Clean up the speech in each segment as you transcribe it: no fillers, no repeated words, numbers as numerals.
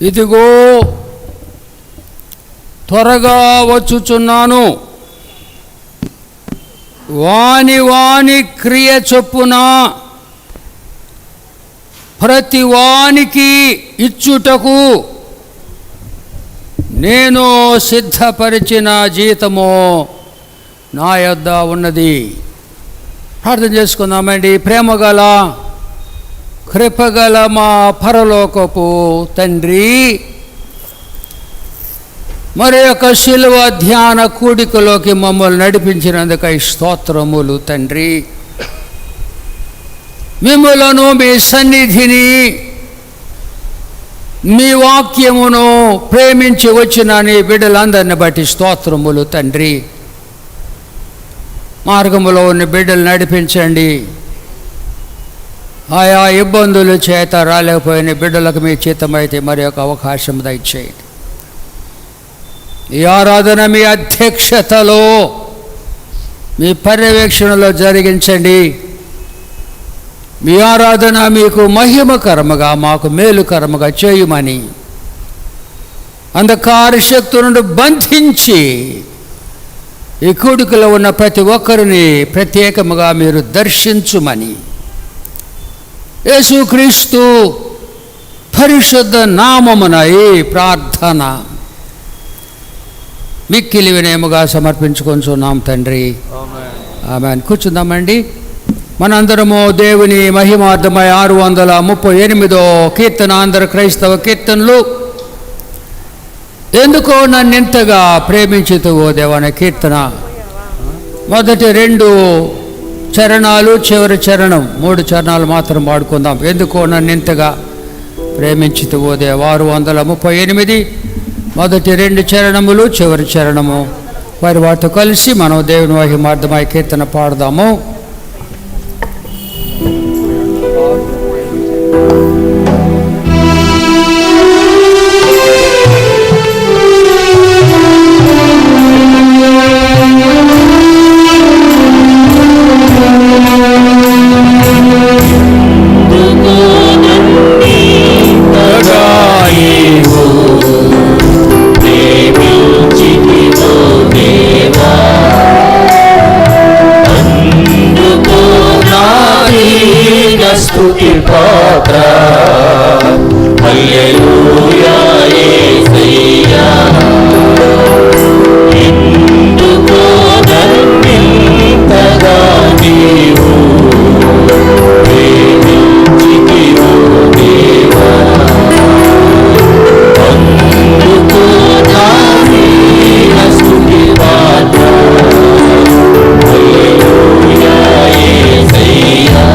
ఇదిగో త్వరగా వచ్చుచున్నాను. వాని వాని క్రియ చొప్పున ప్రతి వానికి ఇచ్చుటకు నేను సిద్ధపరిచిన జీతము నా యొద్ద ఉన్నది. ప్రార్థన చేసుకుందామండి. ప్రేమగల కృపగల మా పరలోకపు తండ్రి, మరి యొక్క శిలువ ధ్యాన కూడికలోకి మమ్మల్ని నడిపించినందుకై స్తోత్రములు తండ్రి. మిమ్ములను, మీ సన్నిధిని, మీ వాక్యమును ప్రేమించి వచ్చిన నీ బిడ్డలందరిని బట్టి స్తోత్రములు తండ్రి. మార్గములో ఉన్న బిడ్డలు నడిపించండి. ఆయా ఇబ్బందుల చేత రాలేకపోయిన బిడ్డలకు మీ చిత్తమైతే మరి ఒక అవకాశం దయచేయండి. ఈ ఆరాధన మీ అధ్యక్షతలో, మీ పర్యవేక్షణలో జరిగించండి. మీ ఆరాధన మీకు మహిమకరముగా, మాకు మేలుకరముగా చేయమని, అంధకార శక్తి నుండి బంధించి ఈ కూడికలో ఉన్న ప్రతి ఒక్కరిని ప్రత్యేకముగా మీరు దర్శించుమని యేసుక్రీస్తు పరిశుద్ధ నామమున ఈ ప్రార్థన మిక్కిలి వినయముగా సమర్పించుకొంచున్నాం తండ్రి. ఆమేన్. కూర్చుందామండి. మనందరము దేవుని మహిమార్థమై 638 కీర్తన, ఆంధ్ర క్రైస్తవ కీర్తనలు. ఎందుకో నన్నింతగా ప్రేమించుతూ దేవనే కీర్తన మొదటి 2 చరణాలు, చివరి చరణం 3 చరణాలు మాత్రం పాడుకుందాం. ఎందుకో నన్నింతగా ప్రేమించుతూ దేవ. 638 మొదటి 2 చరణములు, చివరి చరణము. వారి వారితో కలిసి మనం దేవుని మహిమార్థమై కీర్తన పాడదాము. స్తుతి పాత్ర హల్లెలూయా యేసయ్యా. ఎందుకో నన్నింతగా నీవు ప్రేమించితివో దేవా. అందుకో నా దీన స్తుతి పాత్ర హల్లెలూయా యేసయ్యా.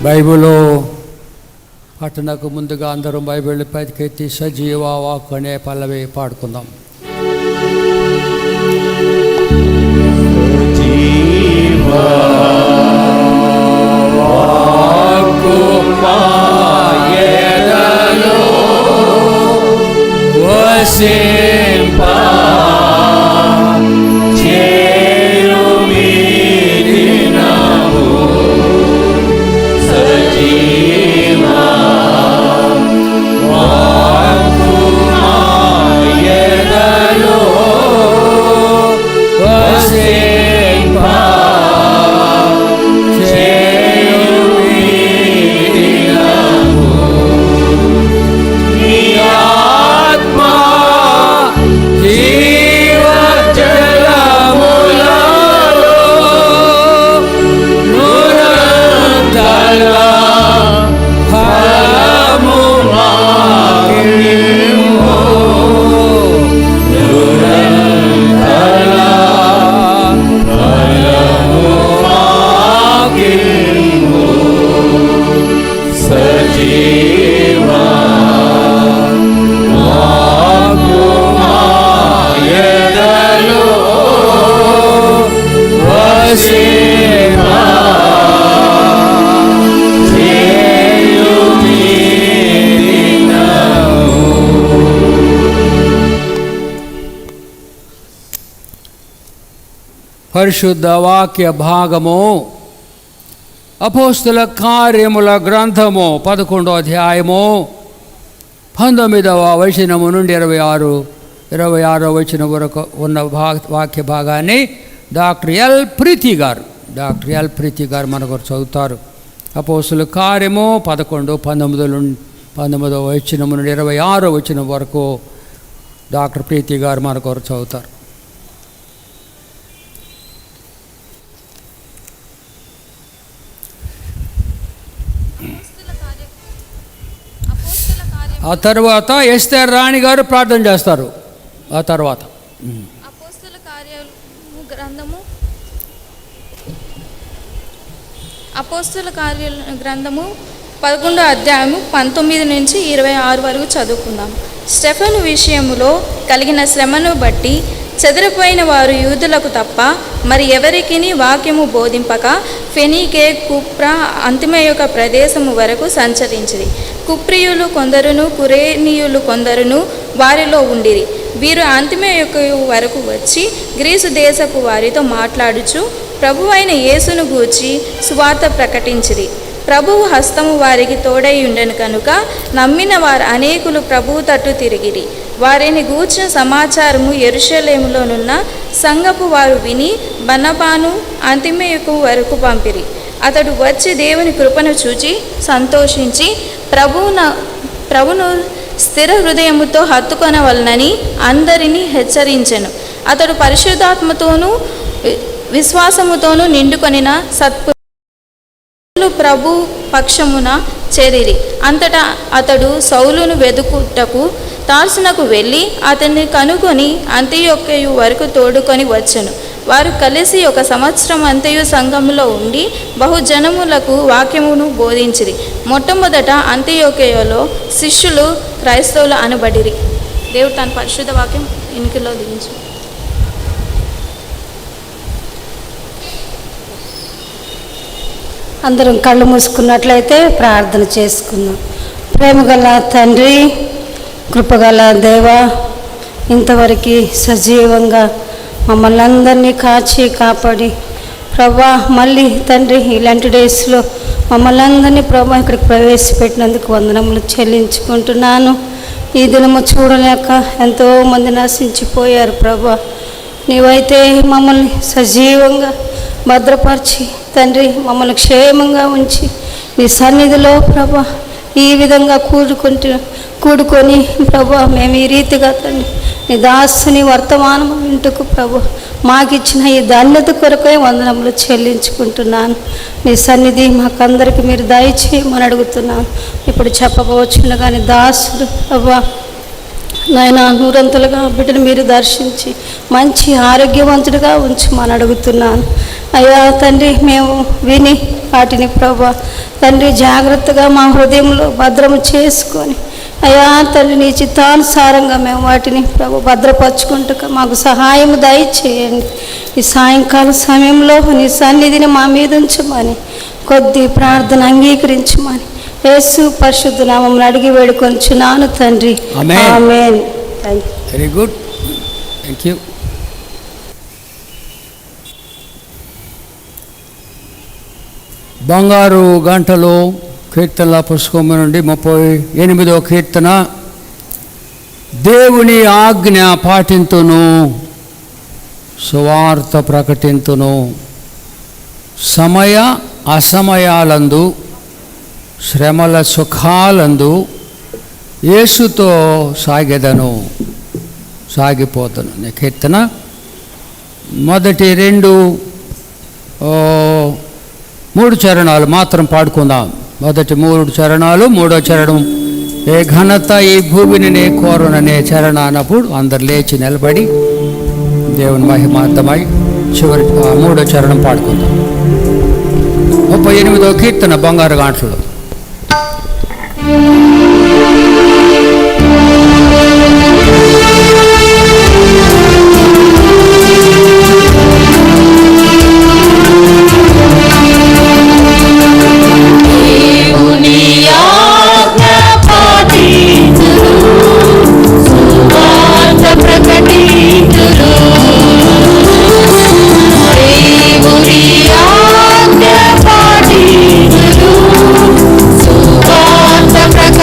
బైబిలు పట్టణకు ముందుగా అందరం బైబిల్ పైకెత్తి సజీవ వాక్కు అనే పల్లవి పాడుకుందాం. పరిశుద్ధ వాక్య భాగము అపోస్తుల కార్యముల గ్రంథము 11వ అధ్యాయము 19వ వచనము నుండి 26వ వచనం వరకు ఉన్న వాక్య భాగాన్ని డాక్టర్ ఎల్ ప్రీతి గారు మనకు చదువుతారు. అపోస్తుల కార్యము 19వ వచనము నుండి 26వ వచనం వరకు డాక్టర్ ప్రీతి గారు మనకు చదువుతారు. ఆ తర్వాత ఎస్తేర్ రాణి గారు ప్రార్థన చేస్తారు. ఆ తర్వాత అపోస్తల కార్యాలు గ్రంథము 11వ అధ్యాయము 19 నుంచి 26 వరకు చదువుకుందాం. స్టెఫెను విషయములో కలిగిన శ్రమను బట్టి చెదిరిపోయిన వారు యూదులకు తప్ప మరి ఎవరికిని వాక్యము బోధింపక ఫెనీకే, కుప్ర, అంతిమయొక ప్రదేశము వరకు సంచరించిరి. కుప్రియులు కొందరును కురేనీయులు కొందరును వారిలో ఉండిరి. వీరు అంతిమయొక వరకు వచ్చి గ్రీసు దేశపు వారితో మాట్లాడుచు ప్రభువైన యేసును గూర్చి సువార్త ప్రకటించిరి. ప్రభువు హస్తము వారికి తోడై ఉండెను కనుక నమ్మిన వారు అనేకులు ప్రభువు తట్టు తిరిగిరి. వారిని గూర్చిన సమాచారము యెరూషలేములోనున్న సంఘపు వారు విని బర్నబాను అంతిమయకు వరకు పంపిరి. అతడు వచ్చి దేవుని కృపను చూచి సంతోషించి ప్రభువును స్థిర హృదయముతో హత్తుకొనవలనని అందరినీ హెచ్చరించెను. అతడు పరిశుద్ధాత్మతోనూ విశ్వాసముతోనూ నిండుకొనిన ప్రభు పక్షమున చేరిరి. అంతటా అతడు సౌలును వెదుకుటకు తార్సునకు వెళ్ళి అతన్ని కనుగొని అంతియొక్కయు వరకు తోడుకొని వచ్చెను. వారు కలిసి 1 సంవత్సరం అంతయు సంఘములో ఉండి బహుజనములకు వాక్యమును బోధించిరి. మొట్టమొదట అంతియొక్కయలో శిష్యులు క్రైస్తవులు అనబడిరి. దేవుడు తన పరిశుద్ధ వాక్యం ఇనికిలో దించు. అందరం కళ్ళు మూసుకున్నట్లయితే ప్రార్థన చేసుకుందాం. ప్రేమగల తండ్రి, కృపగల దేవ, ఇంతవరకు సజీవంగా మమ్మల్ని అందరినీ కాచి కాపాడి ప్రభా, మళ్ళీ తండ్రి ఇలాంటి డేస్లో మమ్మల్ని అందరినీ ప్రభా ఇక్కడికి ప్రవేశపెట్టినందుకు వందనములు చెల్లించుకుంటున్నాను. ఈ దినము చూడలేక ఎంతోమంది నశించిపోయారు ప్రభా. నీవైతే మమ్మల్ని సజీవంగా భద్రపరిచి తండ్రి మమ్మల్ని క్షేమంగా ఉంచి నీ సన్నిధిలో ప్రభా ఈ విధంగా కూడుకొని ప్రభా మేము ఈ రీతిగా తండ్రి నీ దాసుని వర్తమానం ఇంటుకు ప్రభా మాకిచ్చిన ఈ ధన్యత కొరకే వందనములు చెల్లించుకుంటున్నాను. నీ సన్నిధి మాకందరికి మీరు దయచేయమని అడుగుతున్నాను. ఇప్పుడు చెప్పబోచుండగానే దాసుడు ప్రభా నాయన నూరంతలుగా బిడ్డను మీరు దర్శించి మంచి ఆరోగ్యవంతుడిగా ఉంచమని అడుగుతున్నాను. అయ్యా తండ్రి, మేము విని వాటిని ప్రభా తండ్రి జాగ్రత్తగా మా హృదయంలో భద్రము చేసుకొని అయ్యా తండ్రి నీ చిత్తానుసారంగా మేము వాటిని ప్రభు భద్రపరుచుకుంటూ మాకు సహాయం దయచేయండి. ఈ సాయంకాల సమయంలో నీ సన్నిధిని మా మీద ఉంచమని కొద్ది ప్రార్థన అంగీకరించమని యేసు పరిశుద్ధ నామమున అడిగి వేడుకొంచున్నాను తండ్రి. ఆమేన్. ఆమేన్. Very good, thank you. బంగారు గంటలు కీర్తనల పుస్తకం నుండి 38వ కీర్తన. దేవుని ఆజ్ఞ పాటింతును, సువార్త ప్రకటింతును, సమయ అసమయాలందు, శ్రమల సుఖాలందు యేసుతో సాగెదను, సాగిపోతాను. నీ కీర్తన మొదటి 3 చరణాలు మాత్రం పాడుకుందాం. మొదటి 3 చరణాలు, 3వ చరణం ఏ ఘనత ఈ భూమిని నే కోరుననే చరణ అన్నప్పుడు అందరు లేచి నిలబడి దేవుని మహిమార్థమై చివరి 3వ చరణం పాడుకుందాం. 38వ కీర్తన బంగారు గంటలు. సువార్త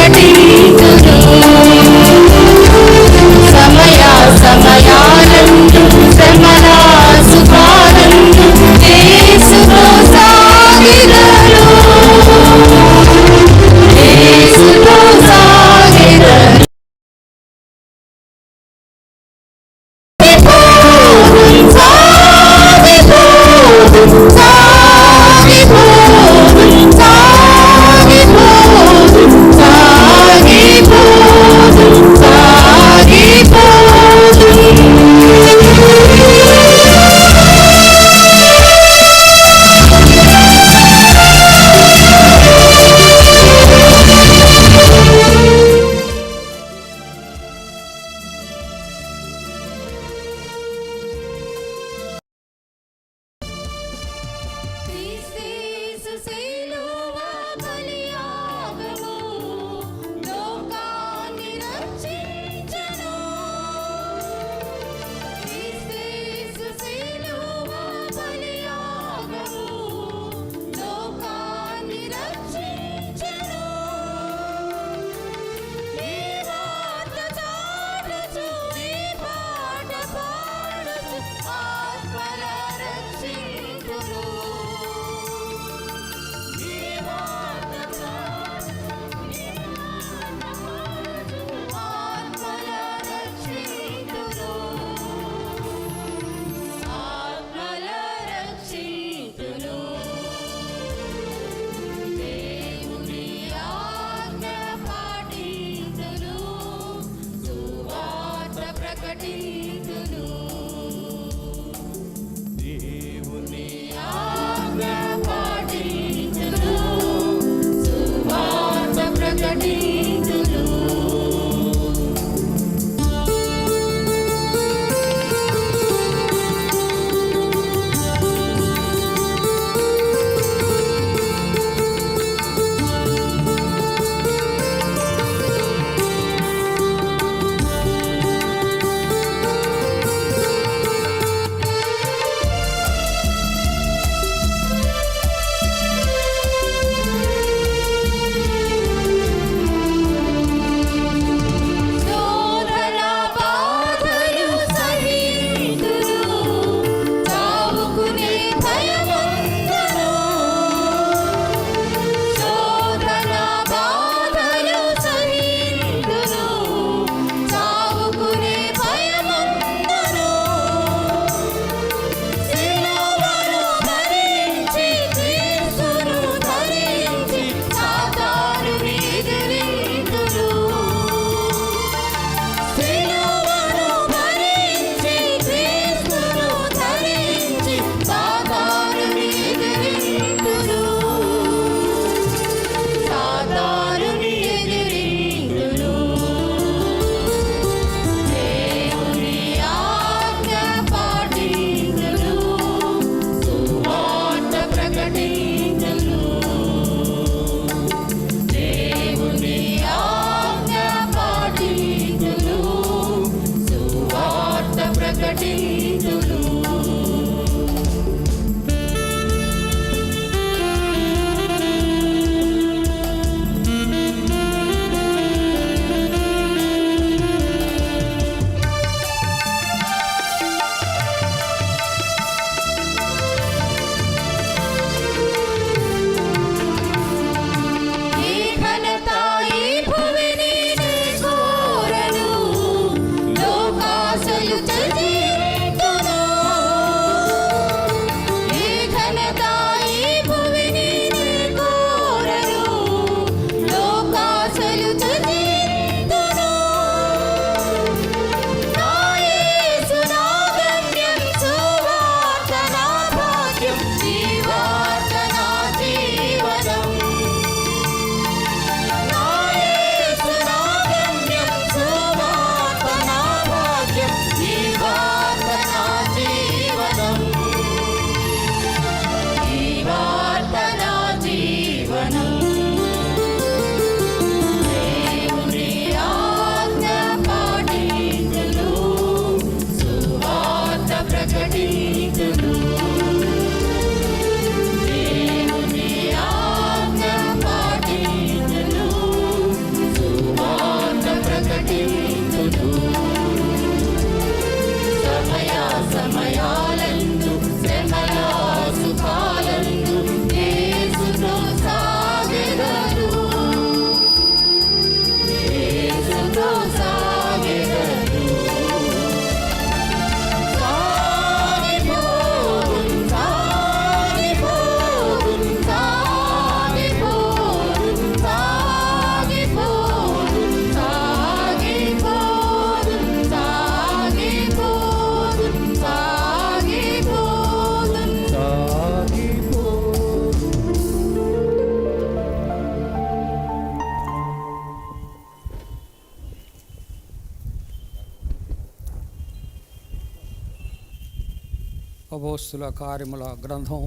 అపోస్తుల కార్యముల గ్రంథం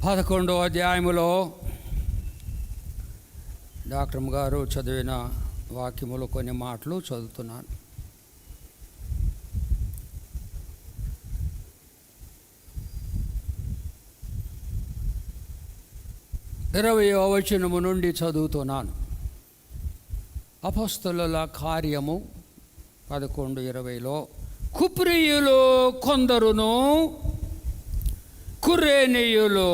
11వ అధ్యాయములో డాక్టర్ గారు చదివిన వాక్యములు కొన్ని మాటలు చదువుతున్నాను. ఇరవయో వచనము నుండి చదువుతున్నాను. అపోస్తలుల కార్యము 11:20లో కుప్రియులు కొందరును కురేనీయులు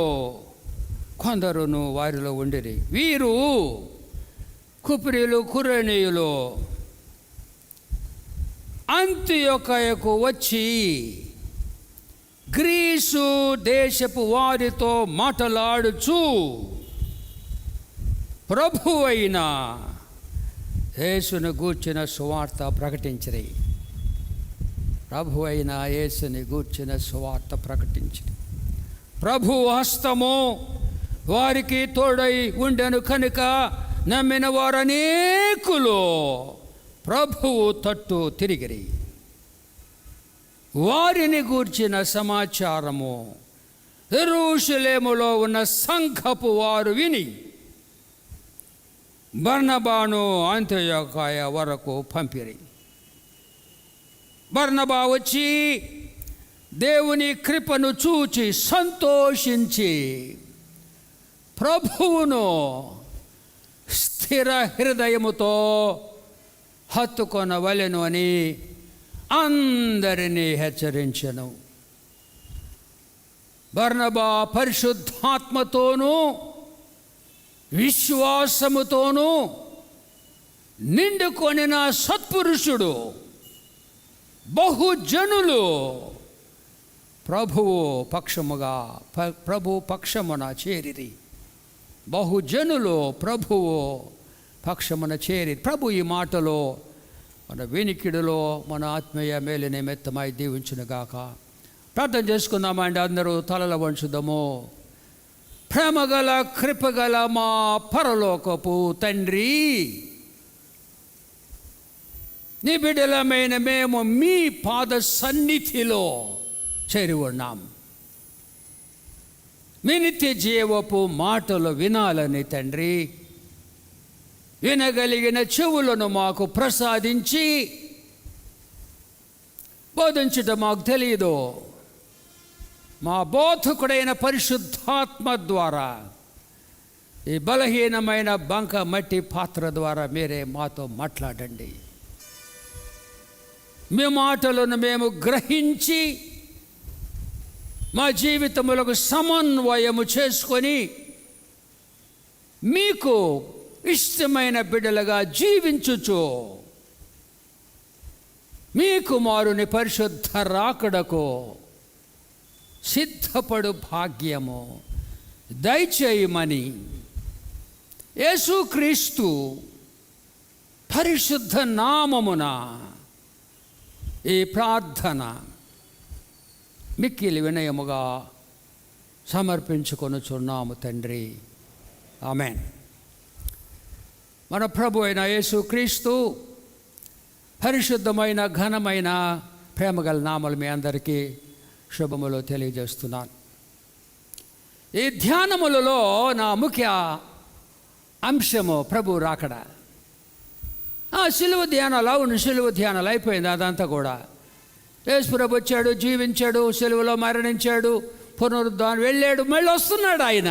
కొందరును వారిలో ఉండిరి. వీరు కుప్రియులు కురేనీయులు అంతియొకయకు వచ్చి గ్రీసు దేశపు వారితో మాటలాడుచు ప్రభువైన యేసును గూర్చిన సువార్త ప్రకటించిరి. ప్రభువైన యేసుని గూర్చిన సువార్త ప్రకటించిరి. ప్రభు హస్తము వారికి తోడై ఉండెను కనుక నమ్మిన వారనేకులు ప్రభువు తట్టు తిరిగిరి. వారిని గూర్చిన సమాచారము యెరూషలేములో ఉన్న సంఘపు వారు విని బర్నబాను అంతియోకయ వరకు పంపిరి. బర్నబా వచ్చి దేవుని కృపను చూచి సంతోషించి ప్రభువును స్థిర హృదయముతో హత్తుకొనవలెను అని అందరినీ హెచ్చరించెను. బర్నబా పరిశుద్ధాత్మతోనూ విశ్వాసముతోనూ నిండుకొనిన సత్పురుషుడు. బహుజనులు ప్రభు పక్షమున చేరిరి. బహుజనులు ప్రభువు పక్షమున చేరి. ప్రభు ఈ మాటలో మన వినికిడిలో మన ఆత్మీయ మేలు నిమిత్తమై దీవించునుగాక. ప్రార్థన చేసుకుందామండి. అందరూ తలల వంచుదాము. ప్రేమగల కృపగల మా పరలోకపు తండ్రి, నీ బిడ్డలమైన మేము మీ పాద సన్నిధిలో చేరి ఉన్నాం. మీ నిత్య జీవపు మాటలు వినాలని తండ్రి, వినగలిగిన చెవులను మాకు ప్రసాదించి బోధించటం మాకు తెలియదు. మా బోధకుడైన పరిశుద్ధాత్మ ద్వారా ఈ బలహీనమైన బంక మట్టి పాత్ర ద్వారా మీరే మాతో మాట్లాడండి. మీ మాటలను మేము గ్రహించి మా జీవితములకు సమన్వయము చేసుకొని మీకు ఇష్టమైన బిడ్డలుగా జీవించుచు మీ కుమారుని పరిశుద్ధ రాకడకు సిద్ధపడు భాగ్యము దయచేయమని యేసుక్రీస్తు పరిశుద్ధ నామమున ఈ ప్రార్థన మిక్కిలి వినయముగా సమర్పించుకొనుచున్నాము తండ్రి. ఆమేన్. మన ప్రభు అయిన యేసుక్రీస్తు పరిశుద్ధమైన ఘనమైన ప్రేమగల నామలు మీ అందరికీ శుభములు తెలియజేస్తున్నాను. ఈ ధ్యానములలో నా ముఖ్య అంశము ప్రభు రాకడ. సిలువ ధ్యానాలు, అవును సిలువ ధ్యానాలు అయిపోయింది అదంతా కూడా. యేసు ప్రభు వచ్చాడు, జీవించాడు, సిలువలో మరణించాడు, పునరుద్ధానం వెళ్ళాడు, మళ్ళీ వస్తున్నాడు ఆయన.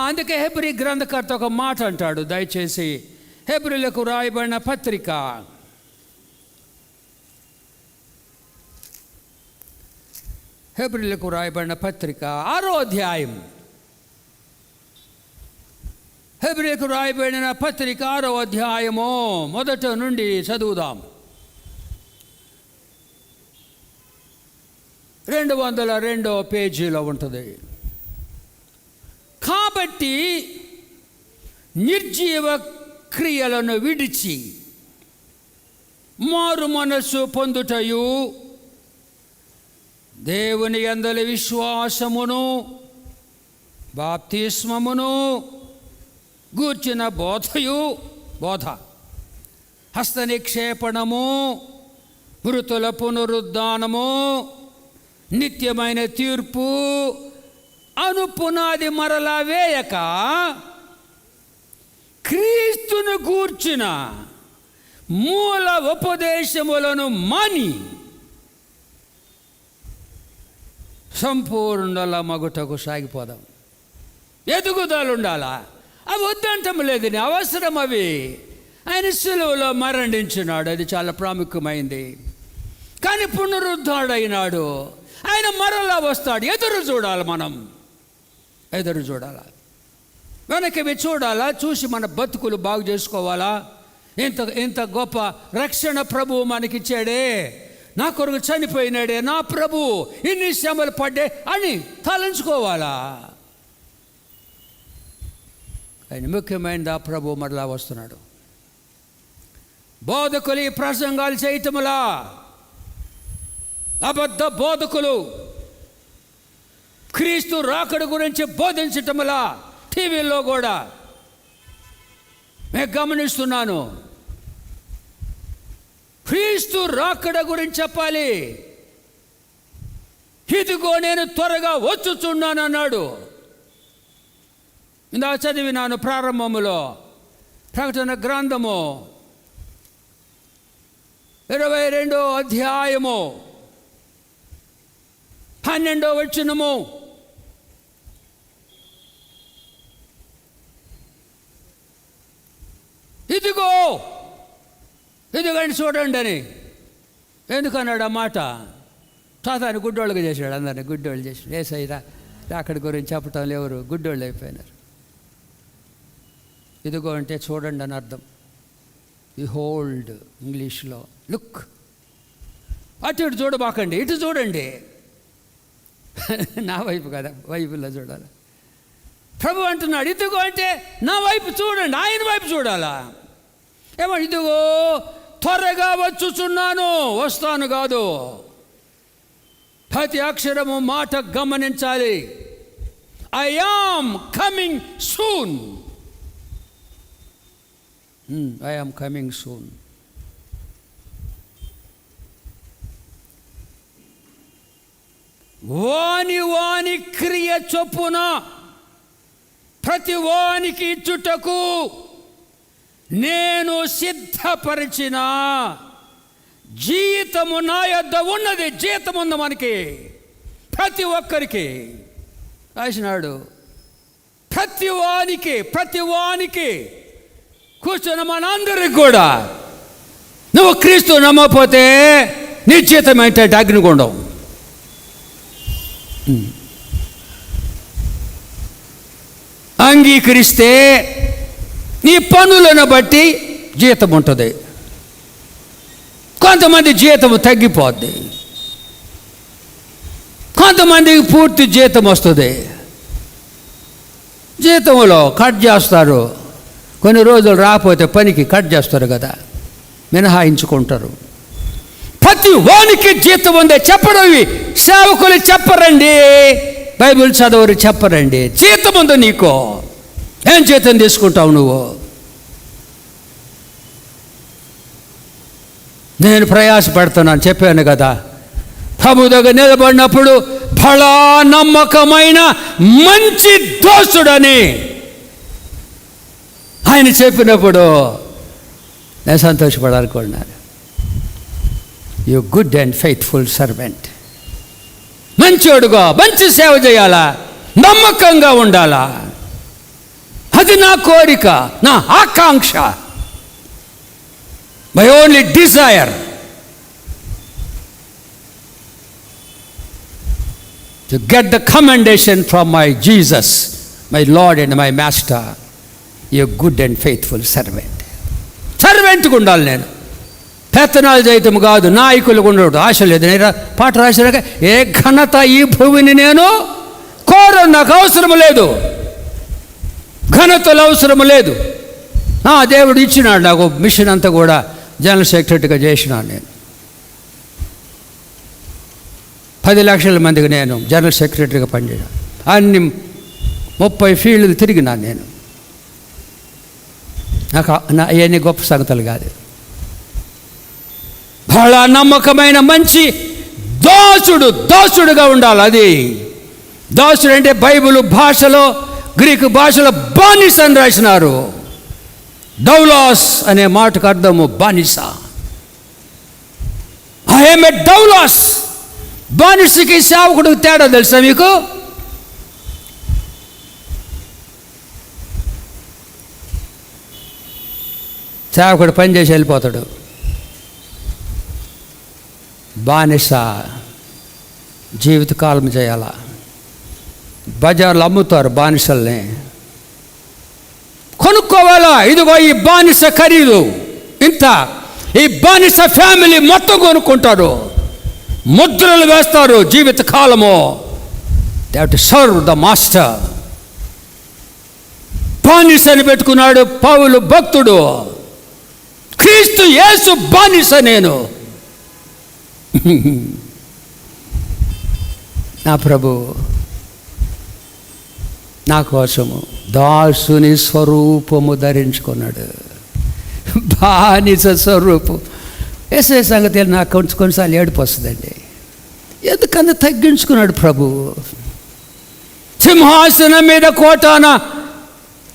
అందుకే హెబ్రీ గ్రంథకర్త ఒక మాట అంటాడు. దయచేసి హెబ్రీలకు రాయబడిన పత్రిక 6వ అధ్యాయం. హెబ్రీలకు రాయబడిన పత్రిక 6వ అధ్యాయము మొదట నుండి చదువుదాం. 202వ పేజీలో ఉంటుంది. కాబట్టి నిర్జీవ క్రియలను విడిచి మారు మనస్సు పొందుటయు, దేవుని యందలి విశ్వాసమును బాప్తిస్మమును గూర్చిన బోధ హస్తనిక్షేపణము మృతుల పునరుద్ధానము, నిత్యమైన తీర్పు అను పునాది మరలా వేయక క్రీస్తును గూర్చిన మూల ఉపదేశములను మాని సంపూర్ణల మగుటకు సాగిపోదాం. ఎదుగుదల ఉండాలా? అవి వద్దంటం లేదని, అవసరం అవి. ఆయన సిలువలో మరణించినాడు, అది చాలా ప్రాముఖ్యమైంది. కానీ పునరుద్ధరణైనాడు, ఆయన మరలా వస్తాడు. ఎదురు చూడాలి, మనం ఎదురు చూడాలా, వెనక్కి చూడాలా, చూసి మన బతుకులు బాగు చేసుకోవాలా. ఇంత గొప్ప రక్షణ ప్రభువు మనకిచ్చాడే, నా కొరకు చనిపోయినాడే నా ప్రభు, ఇన్ని శ్రమలు పడ్డే అని తలంచుకోవాలా. ఆయన ముఖ్యమైనది, ఆ ప్రభు మరలా వస్తున్నాడు. బోధకులు ఈ ప్రసంగాలు చేయటములా, అబద్ధ బోధకులు క్రీస్తు రాకడ గురించి బోధించటములా టీవీలో కూడా నేను గమనిస్తున్నాను. క్రీస్తు రాకడ గురించి చెప్పాలి. ఇదిగో నేను త్వరగా వచ్చుచున్నాను అన్నాడు. ఇందా చదివినాను ప్రారంభములో, ప్రకటన గ్రంథము 22వ అధ్యాయము 12వ వచనము. ఇదిగోండి చూడండి అని ఎందుకన్నాడు ఆ మాట? తాతాని గుడ్డోళ్ళగా చేశాడు, అందరినీ గుడ్డోళ్ళు చేశాడు. ఏసైరా అక్కడి గురించి చెప్పటం ఎవరు గుడ్డోళ్ళు అయిపోయినారు. ఇదిగో అంటే చూడండి అని అర్థం. బిహోల్డ్ ఇంగ్లీష్లో లుక్. అటు ఇటు చూడబాకండి, ఇటు చూడండి. నా వైపు కదా, వైపులో చూడాలి. ప్రభు అంటున్నాడు ఇదిగో అంటే నా వైపు చూడండి, ఆయన వైపు చూడాలా. ఏమో ఇదిగో త్వరగా వచ్చుచున్నాను, వస్తాను కాదు. ప్రతి అక్షరము మాట గమనించాలి. I am coming soon. I am coming soon. వాని క్రియ చొప్పున ప్రతి వానికి ఇచ్చుటకు నేను సిద్ధపరిచిన జీతము నా యొద్ద ఉన్నది. జీతం ఉంది మనకి, ప్రతి ఒక్కరికి రాసినాడు. ప్రతి వానికి కూర్చున్న మనందరికి కూడా. నువ్వు క్రీస్తు నమ్మకపోతే నీ జీతం ఏంటంటే అగ్నిగుండం. అంగీకరిస్తే నీ పనులను బట్టి జీతం ఉంటుంది. కొంతమంది జీతం తగ్గిపోద్ది, కొంతమందికి పూర్తి జీతం వస్తుంది. జీతంలో కట్ చేస్తారు, కొన్ని రోజులు రాకపోతే పనికి కట్ చేస్తారు కదా, మినహాయించుకుంటారు. ప్రతి వానికి జీతం ఉంది. చెప్పడం సేవకులు చెప్పరండి, బైబిల్ చదవరు చెప్పరండి. జీతం ఉంది నీకు. ఏం జీతం తీసుకుంటావు నువ్వు? నేను ప్రయాసపడుతున్నాను, చెప్పాను కదా. ప్రభు దగ్గర నిలబడినప్పుడు ఫలా నమ్మకమైన మంచి దోస్తుడని ఆయన చెప్పినప్పుడు నేను సంతోషపడాలనుకున్నాను. You good and faithful servant. మంచోడుగా మంచి సేవ చేయాలా, నమ్మకంగా ఉండాలా. అది నా కోరిక, నా ఆకాంక్ష. My only desire to get the commendation from my Jesus, my Lord and my master. You good and faithful servant. సర్వెంట్గా ఉండాలి నేను. పెత్తనాలు చేయటం కాదు, నాయకులు ఉండడు. ఆశ లేదు. నేను పాట రాసినాక ఏ ఘనత ఈ భూమిని నేను కోరను, నాకు అవసరం లేదు. ఘనతలు అవసరం లేదు. దేవుడు ఇచ్చినాడు నాకు మిషన్ అంతా కూడా జనరల్ సెక్రటరీగా చేసినాను. నేను 10 లక్షల మందికి నేను జనరల్ సెక్రటరీగా పనిచేసాను. అన్ని 30 ఫీల్డ్లు తిరిగినాను నేను. నాకు అవన్నీ గొప్ప సంగతులు కాదు. బహళ నమ్మకమైన మంచి దాసుడుగా ఉండాలి. అది దాసుడు అంటే బైబిల్ భాషలో, గ్రీకు భాషలో బానిస అని రాసినారు. డౌలాస్ అనే మాటకు అర్థము బానిస. I'm a డౌలాస్. బానిసకి సేవకుడికి తేడా తెలుసా మీకు? సేవకుడు పని చేసి వెళ్ళిపోతాడు. బానిస జీవితకాలం చేయాల. బజార్లో అమ్ముతారు బానిసల్ని. కొనుక్కోవాలా? ఇదిగో ఈ బానిస ఖరీదు ఇంత. ఈ బానిస ఫ్యామిలీ మొత్తం కొనుక్కుంటారు, ముద్రలు వేస్తారు జీవితకాలము. They have to serve the master. బానిసని పెట్టుకున్నాడు పౌలు భక్తుడు. క్రీస్తు యేసు బానిస నేను. నా ప్రభు నా కోసము దాసుని స్వరూపము ధరించుకున్నాడు. బానిస స్వరూపం. వేసే సంగతి నాకు కొన్నిసార్లు ఏడుపు వస్తుందండి. ఎందుకన్నా తగ్గించుకున్నాడు ప్రభు. సింహాసనం మీద కోటాన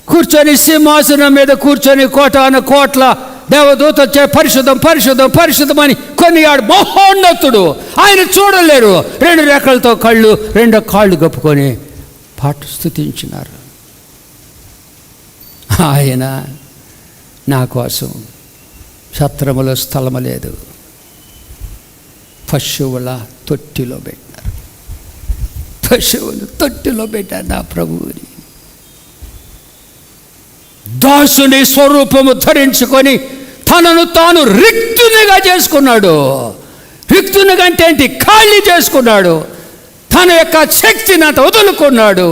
కూర్చొని, సింహాసనం మీద కూర్చొని కోటాన కోట్ల దేవదూత పరిశుద్ధం పరిశుద్ధం పరిశుద్ధం అని కొనియాడు. మహోన్నతుడు. ఆయన చూడలేరు. 2 రెక్కలతో కళ్ళు, 2 కాళ్ళు కప్పుకొని పాట స్తుతించినారు. ఆయన నా కోసం సత్రములో స్థలము లేదు, పశువుల తొట్టిలో పెట్టారు. పశువులు తొట్టిలో పెట్టారు నా ప్రభువుని. దాసుని స్వరూపము ధరించుకొని తనను తాను రిక్తునిగా చేసుకున్నాడు. రిక్తునిగా అంటే ఏంటి? ఖాళీ చేసుకున్నాడు. తన యొక్క శక్తిని అంత వదులుకున్నాడు.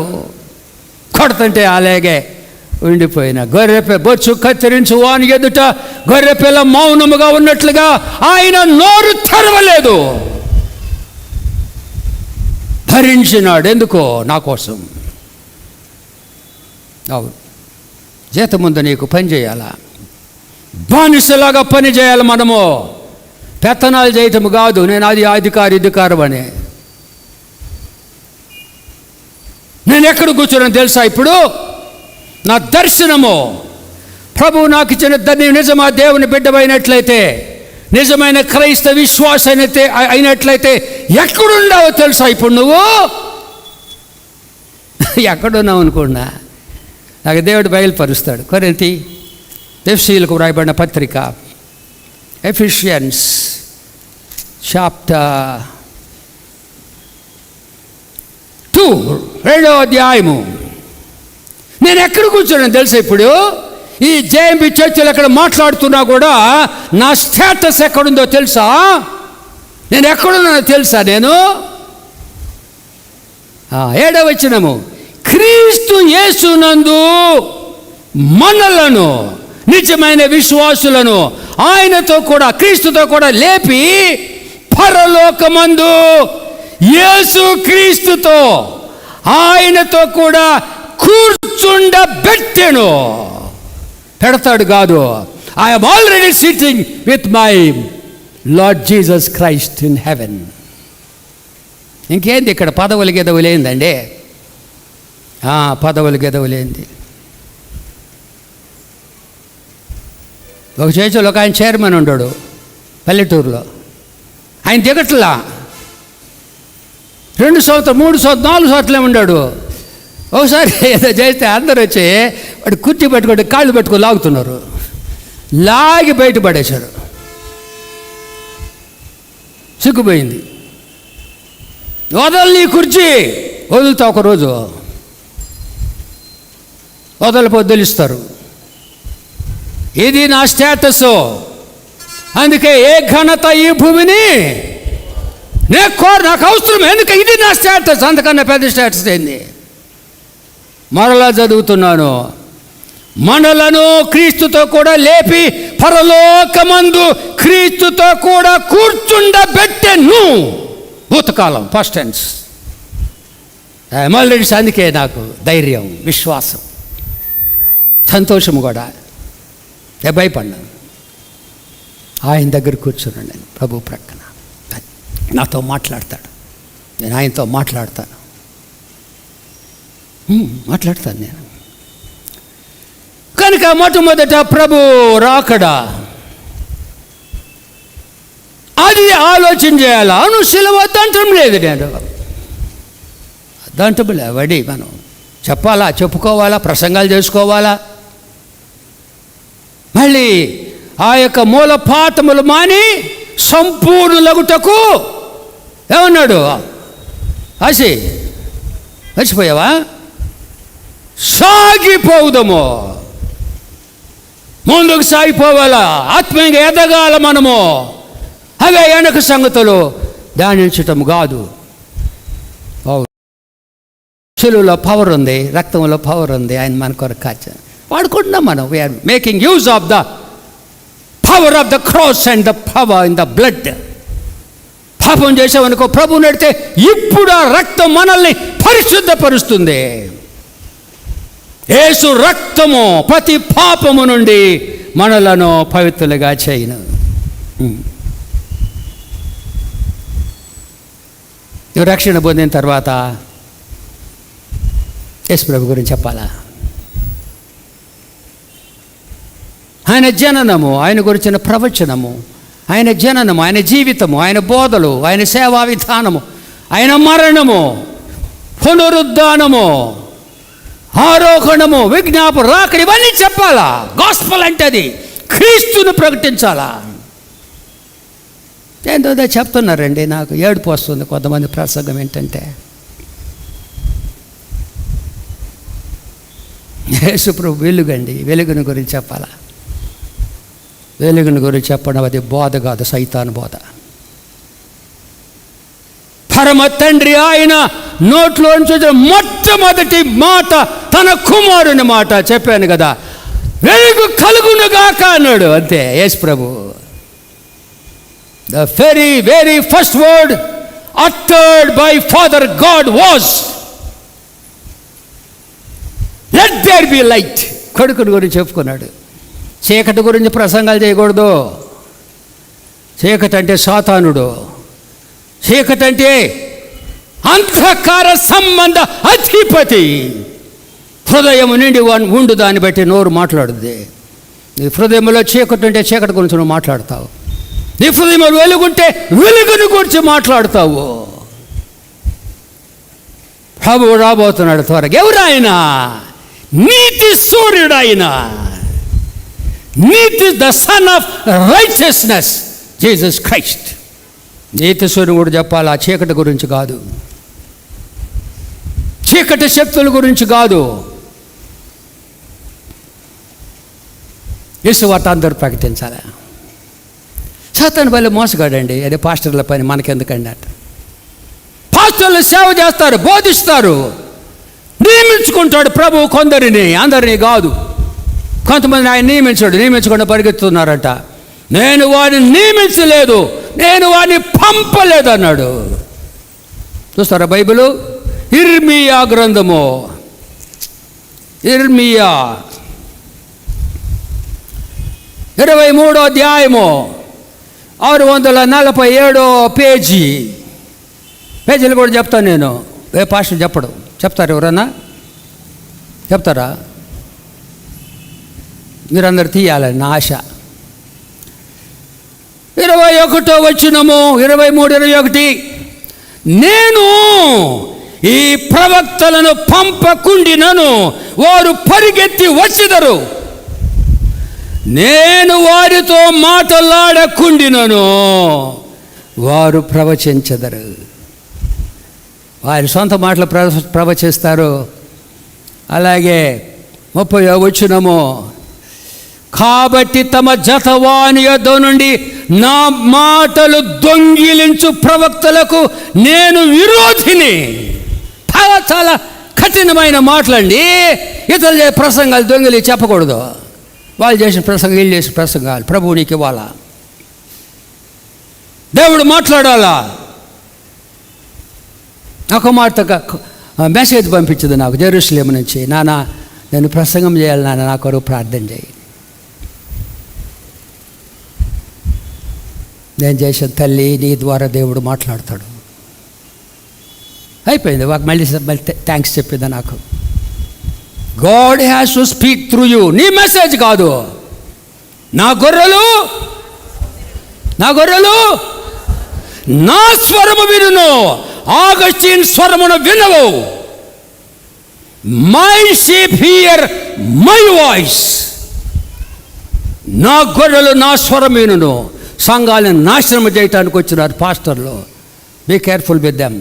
కొడతంటే అలాగే ఉండిపోయిన గొర్రె బొచ్చు కత్తిరించు వాని ఎదుట గొర్రెపిల్ల మౌనముగా ఉన్నట్లుగా ఆయన నోరు తెరవలేదు. భరించినాడు. ఎందుకో? నా కోసం. అవును, జీతం ముందు నీకు పని చేయాలా? బానిసలాగా పని చేయాలి మనము. పెత్తనాలు చేయటము కాదు. నేను అది అధికారం అని. నేను ఎక్కడ కూర్చున్నాను తెలుసా? ఇప్పుడు నా దర్శనము ప్రభువు నాకు ఇచ్చిన నిజమా దేవుని బిడ్డమైనట్లయితే, నిజమైన క్రైస్తవ విశ్వాస అయినట్లయితే ఎక్కడున్నావో తెలుసా? ఇప్పుడు నువ్వు ఎక్కడున్నావు అనుకున్నా నాకు దేవుడు బయలుపరుస్తాడు. కొరింథీ ఎఫెసీయులకు వ్రాయబడిన పత్రిక, ఎఫిషియన్స్ చాప్టర్ 2 2వ అధ్యాయము. నేను ఎక్కడ కూర్చున్నాను తెలుసా? ఇప్పుడు ఈ జేఎంబి చర్చిలో ఎక్కడ మాట్లాడుతున్నా కూడా నా స్టేటస్ ఎక్కడుందో తెలుసా? నేను ఎక్కడున్నానో తెలుసా? నేను 7వ వచనము, క్రీస్తు యేసునందు మనలను నిజమైన విశ్వాసులను ఆయనతో కూడా, క్రీస్తుతో కూడా లేపి పరలోకమందు యేసు క్రీస్తుతో ఆయనతో కూడా కూర్చుండబెట్టెను. పెడతాడు కాదు. I am already sitting with my lord Jesus Christ in heaven. ఇంకేంది ఇక్కడ? పదవులు గెదవులేందండి. పదవులు గెదవులేంది. ఒక చేతిలో ఒక ఆయన చైర్మన్ ఉన్నాడు పల్లెటూరులో. ఆయన దిగట్లా. 2 సంవత్సరాలు 3 సంవత్సరాలు 4 సంవత్సరాలే ఉన్నాడు. ఒకసారి ఏదో చేస్తే అందరూ వచ్చి వాడు కుర్చీ పెట్టుకుంటే కాళ్ళు పెట్టుకొని లాగుతున్నారు. లాగి బయటపడేశాడు. సిగ్గుపోయింది. వదలు నీ కుర్చీ. వదులుతా ఒకరోజు వదలపోతే తెలుస్తారు. ఇది నా స్టేటస్. అందుకే ఏ ఘనత ఈ భూమిని నాకు అవసరం. ఎందుకు? ఇది నా స్టేటస్. అందుకన్నా పెద్ద స్టేటస్ ఏంది? మరలా చదువుతున్నాను. మనలను క్రీస్తుతో కూడా లేపి పరలోకమందు క్రీస్తుతో కూడా కూర్చుండబెట్టెను. భూతకాలం, ఫస్ట్ టెన్స్. ఆల్రెడీ. అందుకే నాకు ధైర్యం, విశ్వాసం, సంతోషం కూడా. భయపడ్డాను. ఆయన దగ్గర కూర్చున్నాను నేను, ప్రభు ప్రక్కన. నాతో మాట్లాడతాడు, నేను ఆయనతో మాట్లాడతాను నేను. కనుక మొట్టమొదట ప్రభు రాకడా అది ఆలోచన చేయాలా. నువ్వు సిలువ దంటం లేదు, నేను దంటములే వడి మనం చెప్పాలా, చెప్పుకోవాలా, ప్రసంగాలు చేసుకోవాలా. మళ్ళీ ఆ యొక్క మూలపాఠములు మాని సంపూర్ణులగుటకు ఏమన్నాడు? మర్చిపోయావా? సాగిపోవుదము, ముందుకు సాగిపోవాలా, ఆత్మీయంగా ఎదగాల మనము. అవే వెనక సంగతులు ధ్యానించటం కాదు. చెలువులో పవర్ ఉంది, రక్తంలో పవర్ ఉంది, ఆయన మన కొరకు కాచారు, వాడుకుంటున్నాం మనం. We are making use of the power of the cross and the power in the blood. పాపం చేసామనుకో, ప్రభు నడితే ఇప్పుడు ఆ రక్తం మనల్ని పరిశుద్ధపరుస్తుంది. యేసు రక్తము ప్రతి పాపము నుండి మనలను పవిత్రులుగా చేయను. నువ్వు రక్షణ పొందిన తర్వాత యేసు ప్రభు గురించి చెప్పాలా? ఆయన జననము, ఆయన గురించిన ప్రవచనము, ఆయన జననము, ఆయన జీవితము, ఆయన బోధలు, ఆయన సేవా విధానము, ఆయన మరణము, పునరుద్ధానము, ఆరోహణము, విజ్ఞాపన, రాకడ, ఇవన్నీ చెప్పాలా. గాస్పల్ అంటే అది క్రీస్తును ప్రకటించాలా. ఏందో చెప్తున్నారండి, నాకు ఏడుపు వస్తుంది కొంతమంది ప్రసంగం ఏంటంటే, యేసు ప్రభు వెలుగండి, వెలుగుని గురించి చెప్పాలా. వెలుగుని గురించి చెప్పడం అది బోధ కాదు, సైతాను బోధ. పరమ తండ్రి ఆయన నోట్లోంచి మొట్టమొదటి మాట తన కుమారుని మాట చెప్పాను కదా, వెలుగు కలుగునుగాక అన్నాడు, అంతే. యేసు ప్రభు the very first word uttered by Father God was, let there be light. కొడుకుని గురించి చెప్పుకున్నాడు. చీకటి గురించి ప్రసంగాలు చేయకూడదు. చీకటి అంటే సాతానుడు, చీకటి అంటే అంధకార సంబంధ అధిపతి. హృదయం నిండి ఉండు, దాన్ని బట్టి నోరు మాట్లాడుద్ది. నీ హృదయంలో చీకటి ఉంటే చీకటి గురించి నువ్వు మాట్లాడతావు. నీ హృదయంలో వెలుగుంటే వెలుగుని గురించి మాట్లాడతావు. ప్రభువు రాబోతున్నాడు త్వరగా. ఎవరు ఆయన? నీతి సూర్యుడు ఆయన. నీతి, the son of righteousness, Jesus Christ. నీతి సూర్యుడు కూడా చెప్పాలి, ఆ చీకటి గురించి కాదు, చీకటి శక్తుల గురించి కాదు. యేసు వార్త అందరూ ప్రకటించాలి. సాతాను బలి మోసగాడండి, అదే పాస్టర్ల పని, మనకెందుకండి అంట. పాస్టర్లు సేవ చేస్తారు, బోధిస్తారు, నియమించుకుంటాడు ప్రభు కొందరిని, అందరినీ కాదు. కొంతమంది ఆయన నియమించకుండా పరిగెత్తున్నారట. నేను వారిని నియమించలేదు, నేను వారిని పంపలేదు అన్నాడు. చూస్తారా బైబిలు? ఇర్మియా గ్రంథము, ఇర్మియా 23వ అధ్యాయము 647 పేజీలు కూడా చెప్తాను నేను. ఏ పాస్టర్ చెప్పడు, చెప్తారు ఎవరన్నా? చెప్తారా? మీరందరూ తీయాలని నా ఆశ. 21వ వచనము, 23:21, నేను ఈ ప్రవక్తలను పంపకుండినను వారు పరిగెత్తి వచ్చిదరు, నేను వారితో మాట్లాడకుండినను వారు ప్రవచించెదరు. వారి సొంత మాటలు ప్రవచిస్తారు. అలాగే 30వ వచనము, కాబట్టి తమ జతవాని యొద్ద నుండి నా మాటలు దొంగిలించు ప్రవక్తలకు నేను విరోధిని. చాలా కఠినమైన మాటలండి. ఇతరులు చేసే ప్రసంగాలు దొంగిలి చెప్పకూడదు. వాళ్ళు చేసిన ప్రసంగం, వీళ్ళు చేసిన ప్రసంగాలు ప్రభువు నీకు ఇవ్వాలా, దేవుడు మాట్లాడాలా. ఒక మాట మెసేజ్ పంపించదు నాకు జెరూసలేం నుంచి, నాన్న నేను ప్రసంగం చేయాలి నాన్న, నా కొరకు ప్రార్థన చేయి. నేను చేసిన తల్లి, నీ ద్వారా దేవుడు మాట్లాడతాడు. అయిపోయింది. మళ్ళీ థ్యాంక్స్ చెప్పింది నాకు. God has to speak through you. నీ మెసేజ్ కాదు. నా గొర్రెలు నా స్వరము వినును, ఆగస్టిన్ స్వరమును వినవు. My sheep hear my voice. నా గొర్రెలు నా స్వరం వినును. సంఘాలను నాశనం చేయటానికి వచ్చినారు పాస్టర్లు. Be careful with them.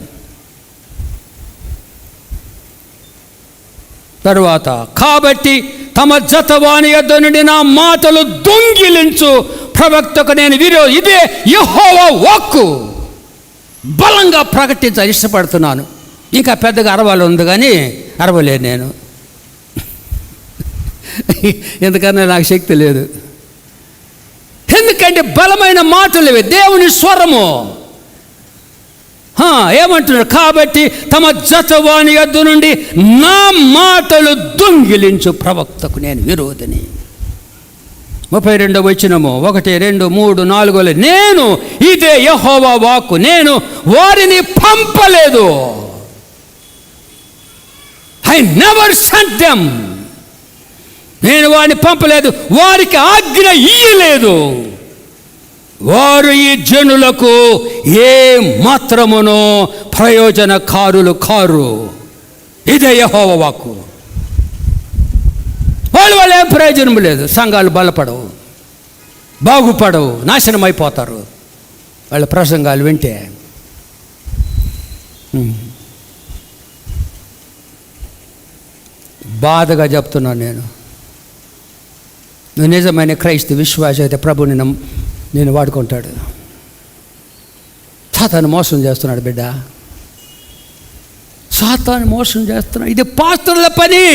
తరువాత, కాబట్టి తమ జతవాని యొద్ద నుండి నా మాటలు దొంగిలించు ప్రవక్తకు నేను ఇదే యెహోవా వాక్కు. బలంగా ప్రకటించాలి ఇష్టపడుతున్నాను. ఇంకా పెద్దగా అరవాలి ఉంది కానీ అరవలేదు నేను. ఎందుకన్నా నాకు శక్తి లేదు. ఎందుకంటే బలమైన మాటలు ఇవి, దేవుని స్వరము. ఏమంటున్నారు? కాబట్టి తమ జతవాని యొద్ద నుండి నా మాటలు దొంగిలించు ప్రవక్తకు నేను విరోధిని. 32వ వచనము 1, 2, 3, 4 నేను ఇదే యెహోవా వాక్కు, నేను వారిని పంపలేదు. I never sent them. నేను వారిని పంపలేదు, వారికి ఆజ్ఞ ఇయ్యలేదు. వారు ఈ జనులకు ఏ మాత్రమునో ప్రయోజనకారులు కారు. ఇదే యెహోవా వాక్కు. వాళ్ళు ఏం ప్రయోజనం లేదు. సంఘాలు బలపడవు, బాగుపడవు, నాశనం అయిపోతారు వాళ్ళ ప్రసంగాలు వింటే. బాధగా చెప్తున్నాను నేను. నువ్వు నిజమైన క్రైస్తవ విశ్వాస అయితే ప్రభుని నేను వాడుకుంటాడు. సాతాను మోసం చేస్తున్నాడు బిడ్డ, సాతాను మోసం చేస్తున్నాడు. ఇది పాస్టర్ల పని.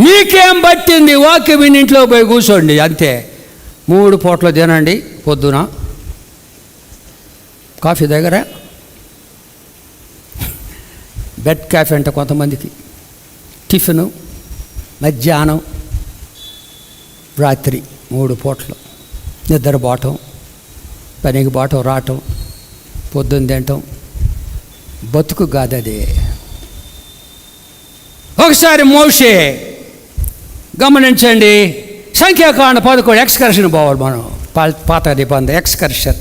మీకేం పట్టింది? వాక్యం విని ఇంట్లో పోయి కూర్చోండి అంతే. 3 పూటలు తినండి. పొద్దున కాఫీ దగ్గర, బెడ్ కాఫీ అంటే కొంతమందికి, టిఫిను, మధ్యాహ్నం, రాత్రి 3 పూటలు నిద్ర పోవటం, పనికి పోవటం, రావటం, పొద్దున్న తినటం. బతుకు కాదది. ఒకసారి మోషే గమనించండి, సంఖ్యాకాండ 11 ఎక్స్కర్షన్ పోవాలి మనం. పాత నిబంధన ఎక్స్కర్షన్.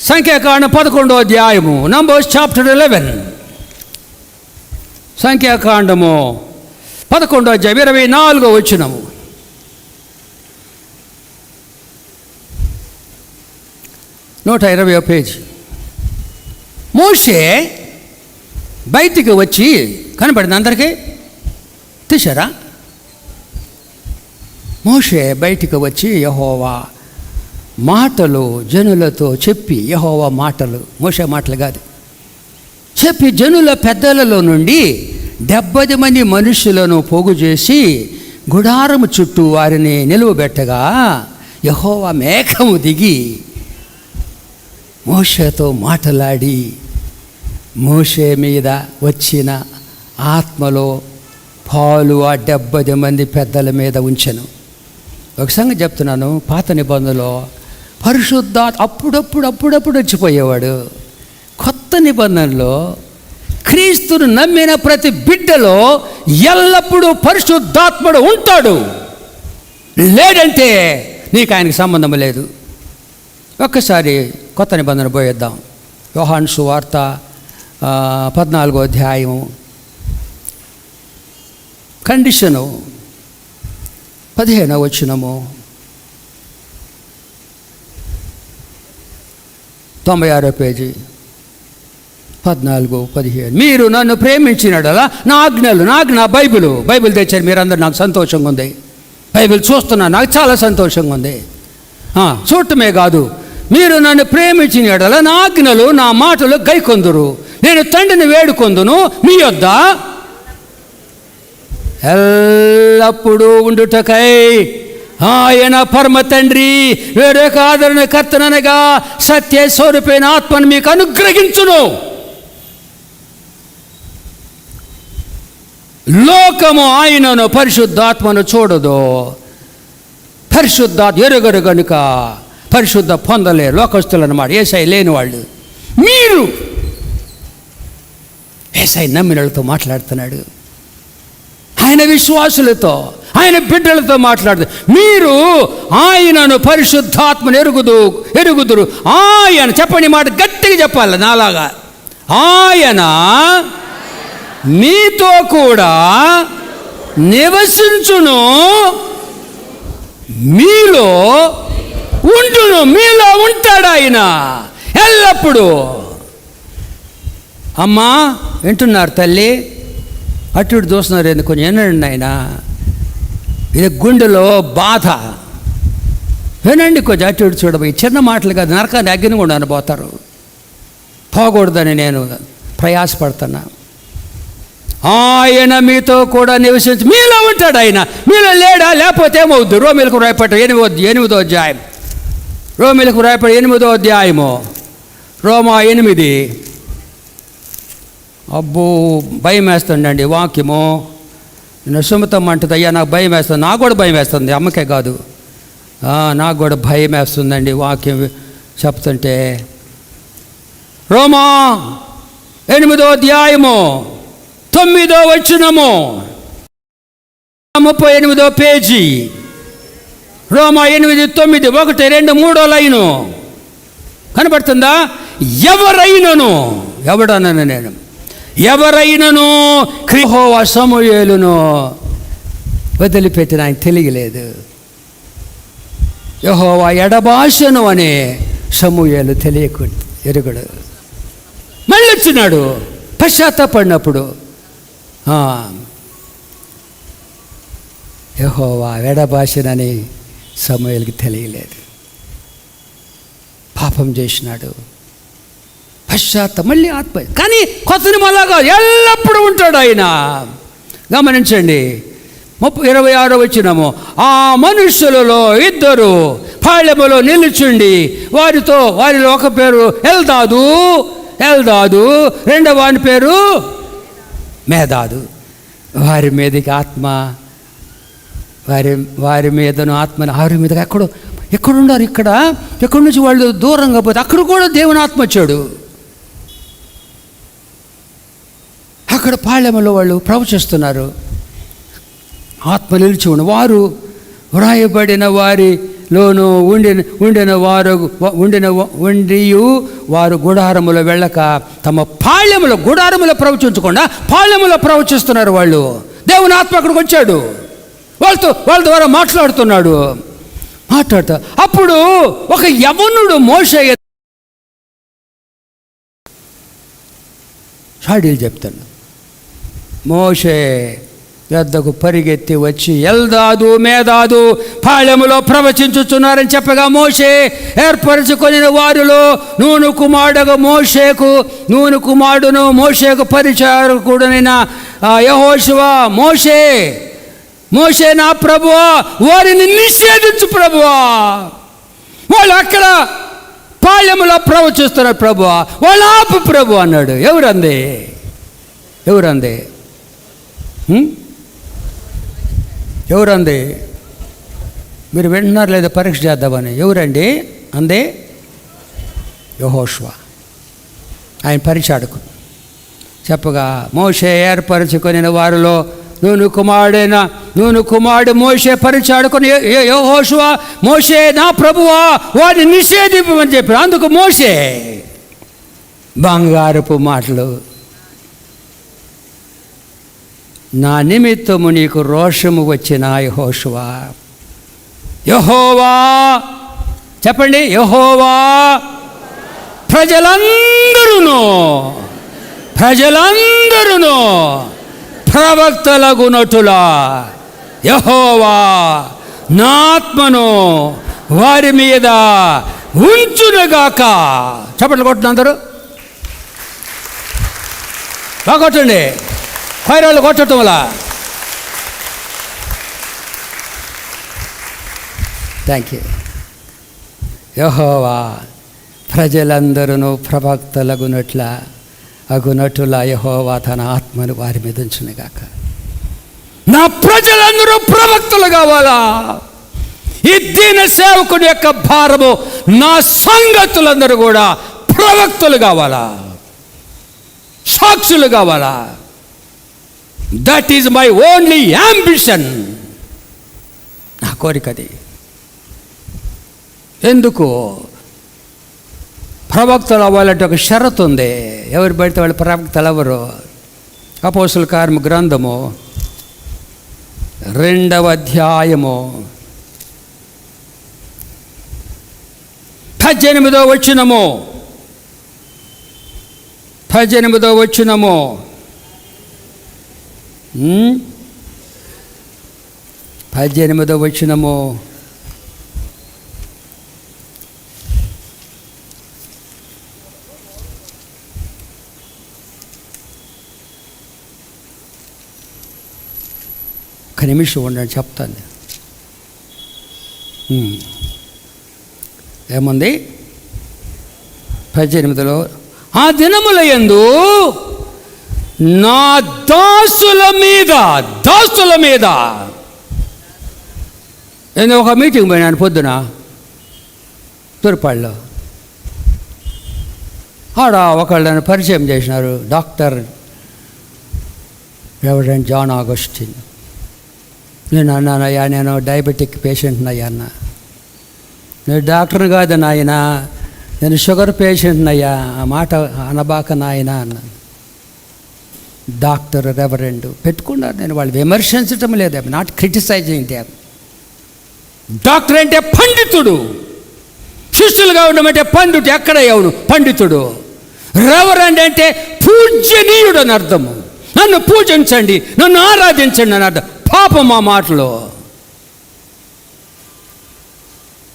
సంఖ్యాకాండ 11వ అధ్యాయము, నంబర్స్ చాప్టర్ 11. సంఖ్యాకాండము 11వ అధ్యాయం 24వ వచనము. 120వ పేజీ. మోషే బయటికి వచ్చి కనపడింది అందరికీ. తీశారా? మోషే బయటికి వచ్చి యెహోవా మాటలు జనులతో చెప్పి, యెహోవా మాటలు, మోషే మాటలు కాదు, చెప్పి జనుల పెద్దలలో నుండి 70 మంది మనుషులను పోగు చేసి గుడారము చుట్టూ వారిని నిలువబెట్టగా యెహోవా మేఘము దిగి మోషేతో మాట్లాడి మోషే మీద వచ్చిన ఆత్మలో పాలు ఆ 70 మంది పెద్దల మీద ఉంచెను. ఒక సంగతి చెప్తున్నాను, పాత నిబంధనలో పరిశుద్ధాత్మ అప్పుడప్పుడు వచ్చిపోయేవాడు. కొత్త నిబంధనలో క్రీస్తును నమ్మిన ప్రతి బిడ్డలో ఎల్లప్పుడూ పరిశుద్ధాత్ముడు ఉంటాడు. లేదంటే నీకు ఆయనకి సంబంధం లేదు. ఒక్కసారి కొత్త నిబంధన పోయేద్దాం. యోహాను సువార్త 14వ అధ్యాయము కండిషను 15వ వచనము, 96వ పేజీ, 14, 15. మీరు నన్ను ప్రేమించినడలా నా ఆజ్ఞలు, నా బైబిల్ తెచ్చారు మీరందరూ. నాకు సంతోషంగా ఉంది. బైబిల్ చూస్తున్నా, నాకు చాలా సంతోషంగా ఉంది. చూడటమే కాదు, మీరు నన్ను ప్రేమించిన యెడల నా ఆజ్ఞలు, నా మాటలు గైకొందురు. నేను తండ్రిని వేడుకొందును, మీ యొద్ద ఎల్లప్పుడూ ఉండుటకై ఆయన పరమ తండ్రి వేరొక ఆదరణకర్తనగా సత్య స్వరూపైన ఆత్మను మీకు అనుగ్రహించును. లోకము ఆయనను పరిశుద్ధాత్మను చూడదు, పరిశుద్ధాత్మ ఎరుగరు గనుక పరిశుద్ధ పొందలేరు, లోకస్తులు అన్నమాట, యేసయ్య లేని వాళ్ళు. మీరు యేసయ్య నమ్మిన వాళ్ళతో మాట్లాడుతున్నాడు, ఆయన విశ్వాసులతో, ఆయన బిడ్డలతో మాట్లాడుతూ, మీరు ఆయనను పరిశుద్ధాత్మను ఎరుగుదురు. ఆయన చెప్పని మాట గట్టిగా చెప్పాలి నాలాగా. ఆయన మీతో కూడా నివసించును, మీలో ఉండును. మీలో ఉంటాడు ఆయన ఎల్లప్పుడూ. అమ్మా వింటున్నారు తల్లి? అటు ఇటు చూస్తున్నారు ఎందుకు? కొంచెం వినండి ఆయన, ఇది గుండెలో బాధ. వినండి కొంచెం, అటు ఇటు చూడబోయి చిన్న మాటలు కాదు, నరకాన్ని అగ్ని కూడా అనబోతారు. పోకూడదని నేను ప్రయాసపడుతున్నా. ఆయన మీతో కూడా నివసించి మీలో ఉంటాడు. ఆయన మీలో లేడా? లేకపోతే ఏమవుద్దు? రోమీలకు రాయపడ్డ 8వ అధ్యాయం, రోమీలకు రాయపడ్డ 8వ అధ్యాయము, రోమా 8. అబ్బో భయం వేస్తుండండి వాక్యము. నేను సుమతం అంటుంది, అయ్యా నాకు భయం వేస్తుంది. నాకు కూడా భయం వేస్తుంది, అమ్మకే కాదు, నాకు కూడా భయం వేస్తుందండి వాక్యం చెప్తుంటే. రోమా 8వ అధ్యాయము 9వ వచనము, 38వ పేజీ, రోమా 8:9, 1, 2, 3 లైను కనబడుతుందా? ఎవరైనను, ఎవడనను నేను, ఎవరైనను యెహోవా సమూయేలును వదిలిపెట్టిన ఆయన తెలియలేదు. యెహోవా ఎడబాసను అనే సమూయేలు ఎరుగుడు. మళ్ళీ వచ్చినాడు పశ్చాత్తాపడినప్పుడు. యెహోవా ఎడబాసనని సమూయేలుకి తెలియలేదు. పాపం చేసినాడు, మళ్ళీ ఆత్మ. కానీ కొత్తని మళ్ళాగా ఎల్లప్పుడూ ఉంటాడు ఆయన. గమనించండి 26వ వచనము, ఆ మనుష్యులలో 2 పాళెములో నిలుచుండి వారిలో ఒక పేరు ఎల్దాదు, రెండవ వాని పేరు మేదాదు. వారి మీదకి ఆత్మ, వారి మీదను ఆత్మను ఆరి మీద ఎక్కడున్నారు? ఎక్కడి నుంచి వాళ్ళు దూరంగా పోతే అక్కడ కూడా దేవుని ఆత్మ వచ్చాడు. అక్కడ పాళెములో వాళ్ళు ప్రవచిస్తున్నారు. ఆత్మ నిలిచి వారు వ్రాయబడిన వారిలోనూ వారు గుడారములో వెళ్ళక తమ పాళెములో, గుడారములో ప్రవచించకుండా పాళెములో ప్రవచిస్తున్నారు వాళ్ళు. దేవుని ఆత్మ అక్కడికి వచ్చాడు, వాళ్ళ ద్వారా మాట్లాడుతున్నాడు. అప్పుడు ఒక యవనుడు మోషే షాడీలు చెప్తాడు. మోషే యొద్దకు పరిగెత్తి వచ్చి ఎల్దాదు మేదాదు పాళెములో ప్రవచించుచున్నారని చెప్పగా, మోషే ఏర్పరచుకొని వారిలో నూను కుమారుడును మోషేకు పరిచారకుడనైన యెహోషువ, మోషే నా ప్రభువా, వారిని నిషేధించు ప్రభువా. వాళ్ళు అక్కడ పాళెములో ప్రవచిస్తున్నారు ప్రభువా, వాళ్ళు ఆపు ప్రభు అన్నాడు. ఎవరంది? మీరు వింటున్నారు లేదా? పరీక్ష చేద్దామని. ఎవరండి అందే? యెహోషువ, ఆయన పరిచారకుడు. చెప్పగా, మోషే ఏర్పరచుకొని వారిలో నూను కుమారుడు మోషే పరిచారకుని యెహోషువ, మోషే నా ప్రభువా, వాడిని నిషేధింపమని చెప్పారు. అందుకు మోషే బంగారపు మాటలు, నా నిమిత్తము నీకు రోషము వచ్చిన యెహోవా, చెప్పండి, యెహోవా ప్రజలందరూ ప్రవక్తలగునట్టులా యెహోవా నా ఆత్మను వారి మీద ఉంచునుగాక. చప్పట్లు కొట్టండి అందరూ, బాగా కొట్టండి. పైరాళ్ళు కొట్టడం వల్ల. Thank you. యెహోవా ప్రజలందరూ ప్రవక్తలగునట్లా యెహోవా తన ఆత్మను వారి మీద ఉంచునుగాక. నా ప్రజలందరూ ప్రవక్తలు కావాలా? ఈ దీన సేవకుని యొక్క భారము నా సంగతులందరూ కూడా ప్రవక్తలు కావాలా, సాక్షులు కావాలా. That is my only ambition. నా కోరికది. ఎందుకు ప్రవక్తలు అవ్వాలంటే ఒక షరతు ఉంది. ఎవరు పడితే వాళ్ళు ప్రవక్తలు ఎవరు? అపోస్తుల కార్యము గ్రంథము 2వ అధ్యాయము 18వ వచనము 18వ వచనము. 18వ వచనము. ఒక నిమిషం ఉండండి, చెప్తాను. ఏముంది 18లో? ఆ దినముల యందు నా దాసుల మీద నేను ఒక మీటింగ్ పోయినాను పొద్దున తూర్పాడులో. ఆడ ఒకళ్ళని పరిచయం చేసినారు, డాక్టర్ రెవరెండ్ జాన్ ఆగస్టిన్. నేను అన్నానయ్యా, నేను డయాబెటిక్ పేషెంట్నయ్యా అన్న. నేను డాక్టర్ని కాదు నాయన, నేను షుగర్ పేషెంట్నయ్యా, ఆ మాట అనబాక నాయన అన్నాను. డాక్టర్ రెవరెండ్ పెట్టుకున్నారు. నేను వాళ్ళు విమర్శించటం లేదు, నాట్ క్రిటిసైజింగ్ దేమ్. డాక్టర్ అంటే పండితుడు, శిష్యులుగా ఉండమంటే పండితుడు. ఎక్కడ అవును పండితుడు. రెవరెండ్ అంటే పూజ్యనీయుడు అని అర్థము. నన్ను పూజించండి, నన్ను ఆరాధించండి అని అర్థం. పాపం మా మాటలో.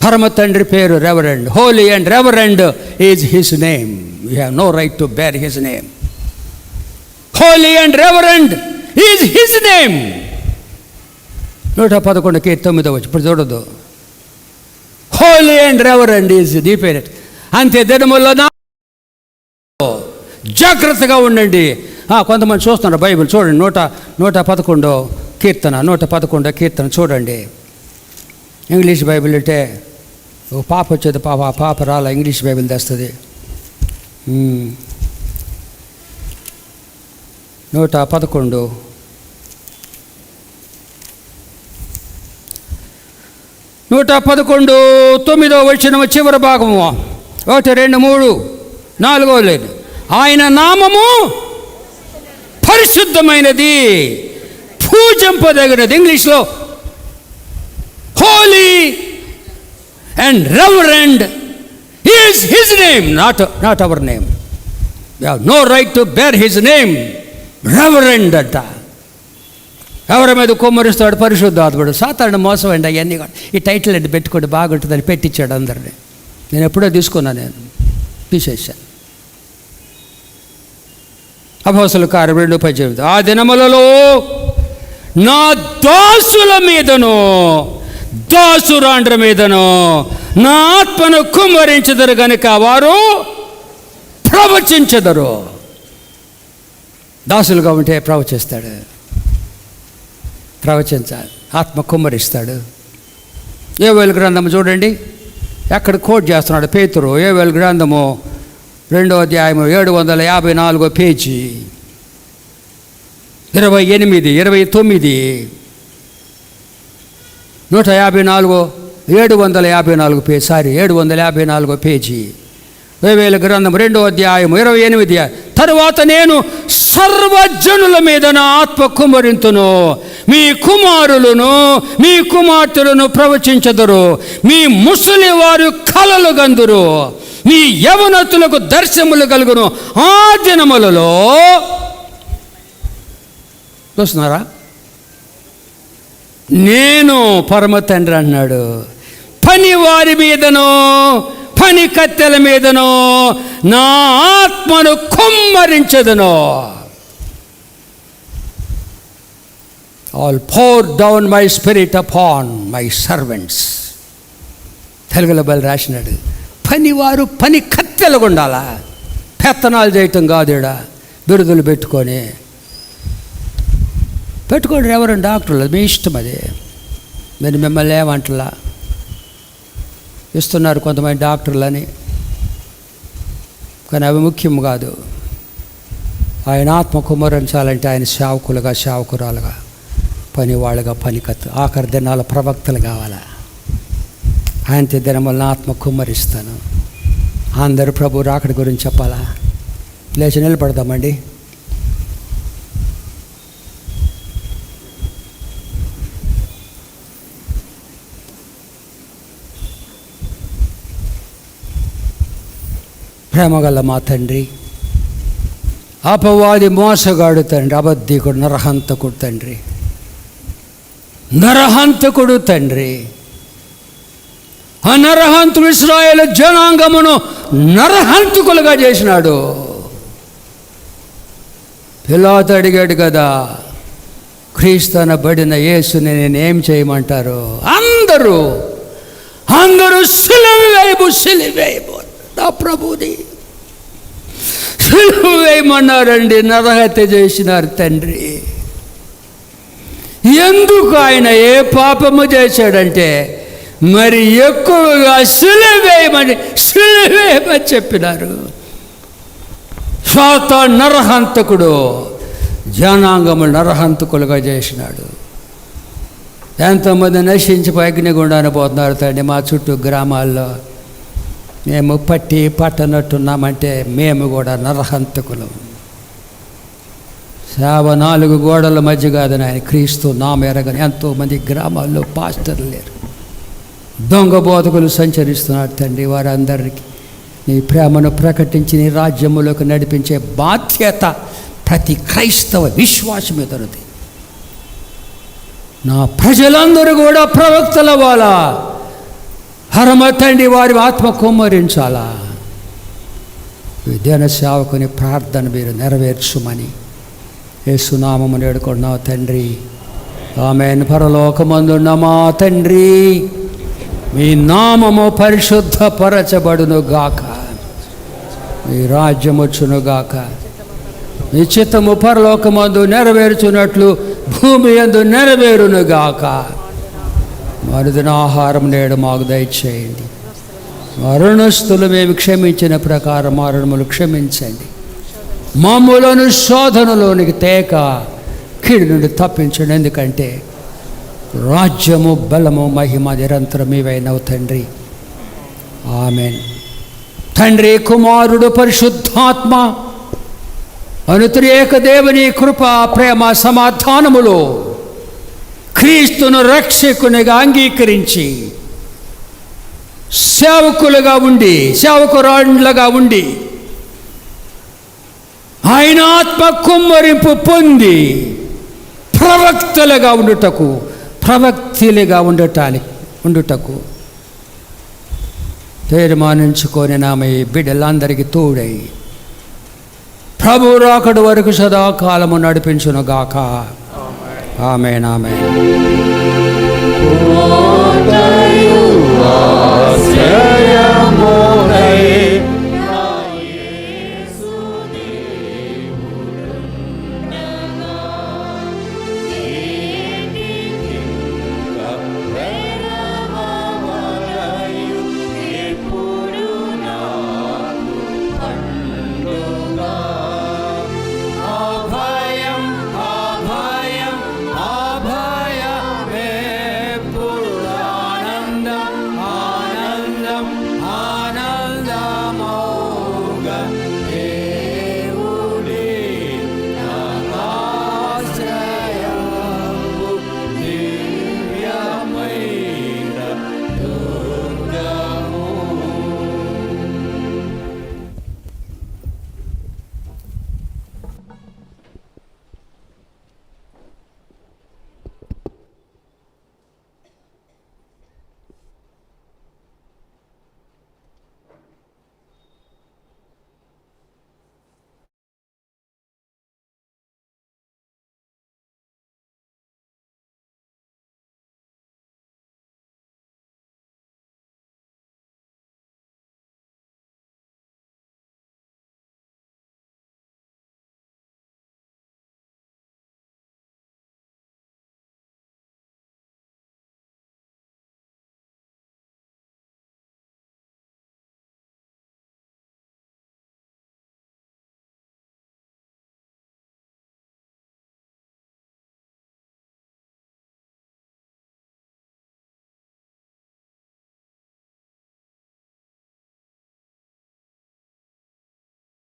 పరమ తండ్రి పేరు reverend. Holy and reverend is his name. You have no right to bear his name. Holy and reverend is his name. 111 9 ఇప్పుడు చూడదు. Holy and reverend is the పేరు. అంతే దినముల్లో జాగ్రత్తగా ఉండండి. కొంతమంది చూస్తున్నారు బైబిల్ చూడండి. 111 కీర్తన చూడండి. ఇంగ్లీష్ బైబిల్ అంటే ఒక పాప వచ్చేది, పాప రాలా ఇంగ్లీష్ బైబిల్ తెస్తుంది. 111 9వ వచనం చివరి భాగము 1 2 3 4 లేదు. ఆయన నామము పరిశుద్ధమైనది, పూజింపదగినది. ఇంగ్లీష్లో holy and reverend is his name, not our name. You have no right to bear his name. Reverend అంట. ఎవరి మీద కుమ్మరిస్తాడు? పరిశుద్ధాత్ముడు. సాతాను మోసం అండి అవన్నీ. ఈ టైటిల్ అండి పెట్టుకోండి, బాగుంటుందని పెట్టించాడు అందరినీ. నేను ఎప్పుడో తీసుకున్నాను, నేను తీసేసాను. అపోస్తలుల కార్యం 2:18. ఆ దినములలో నా దాసుల మీదను దాసురాండ్ర మీదను నా ఆత్మను కుమ్మరించెదరు గనుక వారు ప్రవచించెదరు. దాసులుగా ఉంటే ప్రవచించాలి. ఆత్మ కుమ్మరిస్తాడు. యోవేలు గ్రంథము చూడండి, ఎక్కడ కోట్ చేస్తున్నాడు పేతురు. యోవేలు గ్రంథము 2వ అధ్యాయము 754 పేజీ 28 29 754 పేజీ 754 పేజీ. యోవేలు గ్రంథం 2వ అధ్యాయము 28. తరువాత నేను సర్వజనుల మీద నా ఆత్మ కుమ్మరింతును, మీ కుమారులను మీ కుమార్తెలను ప్రవచించెదరు, మీ ముసలి వారు కలలు గందురు, మీ యవనతులకు దర్శనములు కలుగును. ఆ దినములలో చూస్తున్నారా, నేను పరమ తండ్రి అన్నాడు, పని వారి మీదనో పని కత్తెల మీదనో నా ఆత్మను కుమ్మరించెదను. I'll pour down my spirit upon my servants. తెలుగులో బలి రాసినాడు. పనివారు పని కత్తెలుగా ఉండాలా, పెత్తనాలు చేయటం కాదుడ. బిరుదులు పెట్టుకోండి ఎవరైనా డాక్టర్లు, మీ ఇష్టం అది. నేను మిమ్మల్ని ఏమంటలా. ఇస్తున్నారు కొంతమంది డాక్టర్లని, కానీ అవి ముఖ్యం కాదు. ఆయన ఆత్మ కుమ్మరించాలంటే ఆయన సేవకులుగా, సేవకురాలుగా, పనివాళ్ళుగా, పనికత్తు, ఆఖరి దినాల ప్రవక్తలు కావాలా. ఆయన దినములను ఆత్మ కుమ్మరిస్తాను. అందరూ ప్రభు రాకడి గురించి చెప్పాలా? లేచి నిలబడదామండి. ప్రేమగల మా తండ్రి, అపవాది మోసగాడు తండ్రి, అబద్ధికుడు, నరహంతకుడు తండ్రి, నరహంతకుడు తండ్రి. ఆ నరహంతుడు ఇశ్రాయేలు జనాంగమును నరహంతకులుగా చేసినాడు. పిలాతు అడిగాడు కదా, క్రీస్తునబడిన యేసుని నేనేం చేయమంటారు? అందరూ సిలువేయబు నా ప్రభుని సిలువేయమన్నారండి. నరహత్య చేసినారు తండ్రి. ఎందుకు? ఆయన ఏ పాపము చేశాడంటే మరి ఎక్కువగా సిలువేయమని చెప్పినారు. సాతాను నరహంతకుడు జనాంగములు నరహంతకులుగా చేసినాడు. ఎంతోమంది నశించిపోయి అగ్నిగుండాన్ని పోతున్నారు తండ్రి. మా చుట్టూ గ్రామాల్లో మేము పట్టనట్టున్నామంటే మేము కూడా నరహంతకులం. సేవ 4 గోడల మధ్య కాదని ఆయన క్రీస్తు నామెరగని ఎంతోమంది గ్రామాల్లో పాస్టర్లు లేరు, దొంగ బోధకులు సంచరిస్తున్నారు తండ్రి. వారందరికీ నీ ప్రేమను ప్రకటించి నీ రాజ్యములోకి నడిపించే బాధ్యత ప్రతి క్రైస్తవ విశ్వాసం ఎదురుది. నా ప్రజలందరూ కూడా ప్రవక్తల వాళ్ళ హరమ తండ్రి, వారి ఆత్మ కుమ్మరించాలా. విద్యాన సేవకుని ప్రార్థన మీరు నెరవేర్చుమని యేసునామమున వేడుకొన్నావు తండ్రి. ఆమేన్. పరలోకమందున్న మా తండ్రి, మీ నామము పరిశుద్ధపరచబడును గాక, మీ రాజ్యం వచ్చును గాక, మీ చిత్తము పరలోకమందు నెరవేర్చున్నట్లు భూమి యందు నెరవేరును గాక. మరుదిన ఆహారం నేడు మాకు దయచేయండి. మరణస్తులు మేము క్షమించిన ప్రకారం మరణములు క్షమించండి. మమ్ములను శోధనలోనికి తేక కీడు నుండి తప్పించండి. ఎందుకంటే రాజ్యము, బలము, మహిమ నిరంతరం మీవైనవు తండ్రి. ఆమేన్. తండ్రి, కుమారుడు, పరిశుద్ధాత్మ అను త్రియేక దేవుని కృప, ప్రేమ, సమాధానములో క్రీస్తును రక్షకునిగా అంగీకరించి సేవకులుగా ఉండి, సేవకురాండ్లుగా ఉండి ఆయన ఆత్మ కుమ్మరింపు పొంది ప్రవక్తలుగా ఉండుటకు, ప్రవక్తిలుగా ఉండుటకు తీర్మానించుకొని నామే బిడ్డలందరికీ తోడై ప్రభు రాకడ వరకు సదాకాలము నడిపించునుగాక. ఆమేన్. ఆమేన్. ఆశ్రయము